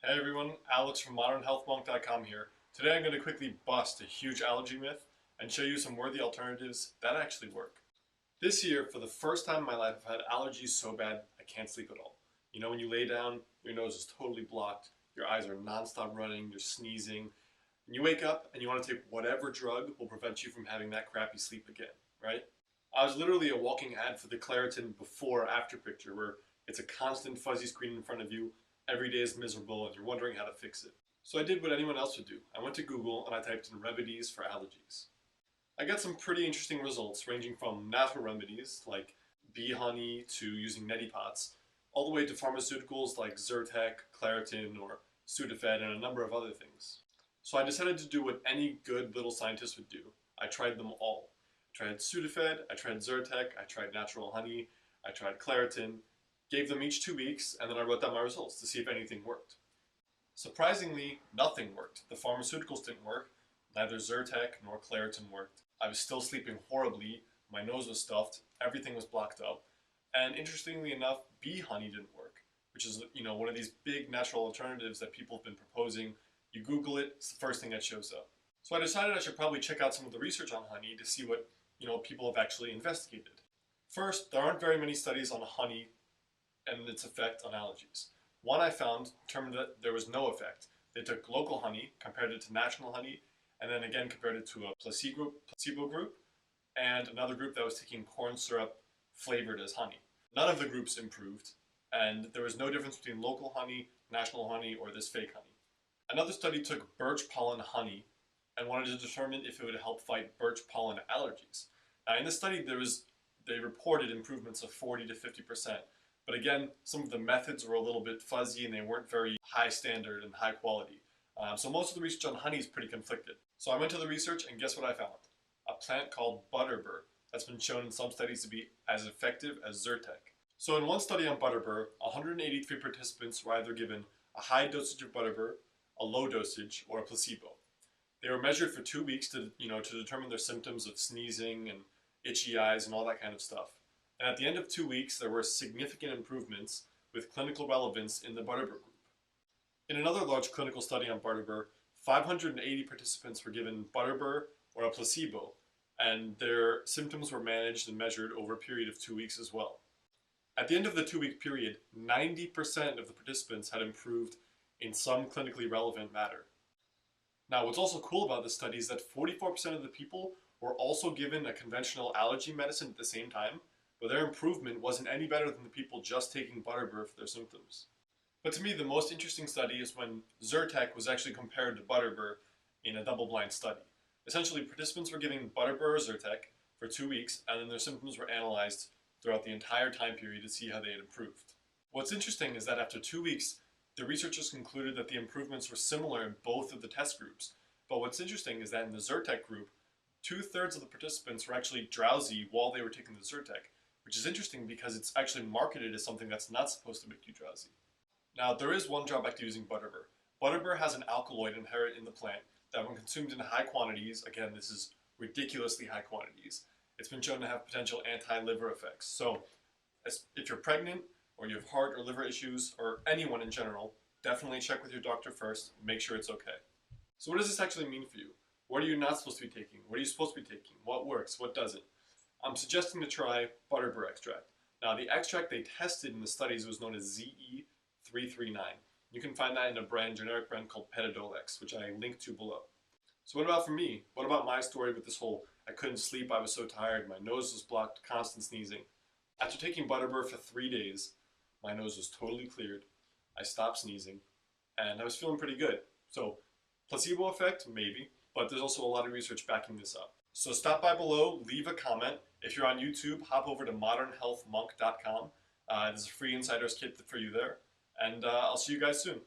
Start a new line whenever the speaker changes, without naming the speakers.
Hey everyone, Alex from modernhealthmonk.com here. Today I'm going to quickly bust a huge allergy myth and show you some worthy alternatives that actually work. This year, for the first time in my life, I've had allergies so bad I can't sleep at all. You know, when you lay down, your nose is totally blocked, your eyes are non-stop running, you're sneezing, and you wake up and you want to take whatever drug will prevent you from having that crappy sleep again, right? I was literally a walking ad for the claritin before-after picture where it's a constant fuzzy screen in front of you. Every day is miserable and you're wondering how to fix it. So I did what anyone else would do. I went to Google and I typed in remedies for allergies. I got some pretty interesting results ranging from natural remedies like bee honey to using neti pots, all the way to pharmaceuticals like zyrtec, claritin, or sudafed, and a number of other things. So I decided to do what any good little scientist would do. I tried them all. I tried sudafed, I tried zyrtec, I tried natural honey, I tried claritin, gave them each 2 weeks, and then I wrote down my results to see if anything worked. Surprisingly, nothing worked. The pharmaceuticals didn't work, neither Zyrtec nor Claritin worked. I was still sleeping horribly, my nose was stuffed, everything was blocked up, and interestingly enough, bee honey didn't work, which is, one of these big natural alternatives that people have been proposing. You Google it, it's the first thing that shows up. So I decided I should probably check out some of the research on honey to see what, people have actually investigated. First, there aren't very many studies on honey and its effect on allergies. One I found determined that there was no effect. They took local honey, compared it to national honey, and then again compared it to a placebo group, and another group that was taking corn syrup flavored as honey. None of the groups improved, and there was no difference between local honey, national honey, or this fake honey. Another study took birch pollen honey and wanted to determine if it would help fight birch pollen allergies. Now in this study, they reported improvements of 40 to 50%. But again, some of the methods were a little bit fuzzy and they weren't very high standard and high quality. So most of the research on honey is pretty conflicted. So I went to the research and guess what I found? A plant called butterbur that's been shown in some studies to be as effective as Zyrtec. So in one study on butterbur, 183 participants were either given a high dosage of butterbur, a low dosage, or a placebo. They were measured for 2 weeks to determine their symptoms of sneezing and itchy eyes and all that kind of stuff. And at the end of 2 weeks, there were significant improvements with clinical relevance in the butterbur group. In another large clinical study on butterbur, 580 participants were given butterbur or a placebo, and their symptoms were managed and measured over a period of 2 weeks as well. At the end of the 2-week period, 90% of the participants had improved in some clinically relevant matter. Now, what's also cool about this study is that 44% of the people were also given a conventional allergy medicine at the same time, but their improvement wasn't any better than the people just taking butterbur for their symptoms. But to me, the most interesting study is when Zyrtec was actually compared to butterbur in a double-blind study. Essentially, participants were given butterbur or Zyrtec for 2 weeks, and then their symptoms were analyzed throughout the entire time period to see how they had improved. What's interesting is that after 2 weeks, the researchers concluded that the improvements were similar in both of the test groups. But what's interesting is that in the Zyrtec group, 2/3 of the participants were actually drowsy while they were taking the Zyrtec, which is interesting because it's actually marketed as something that's not supposed to make you drowsy. Now, there is one drawback to using butterbur. Butterbur has an alkaloid inherent in the plant that when consumed in high quantities, again, this is ridiculously high quantities, it's been shown to have potential anti-liver effects. So, if you're pregnant, or you have heart or liver issues, or anyone in general, definitely check with your doctor first, make sure it's okay. So what does this actually mean for you? What are you not supposed to be taking? What are you supposed to be taking? What works? What doesn't? I'm suggesting to try butterbur extract. Now, the extract they tested in the studies was known as ZE339. You can find that in a generic brand called Petadolex, which I linked to below. So what about for me? What about my story with this whole, I couldn't sleep, I was so tired, my nose was blocked, constant sneezing. After taking butterbur for 3 days, my nose was totally cleared, I stopped sneezing, and I was feeling pretty good. So, placebo effect, maybe, but there's also a lot of research backing this up. So stop by below, leave a comment. If you're on YouTube, hop over to modernhealthmonk.com. There's a free insider's kit for you there. And I'll see you guys soon.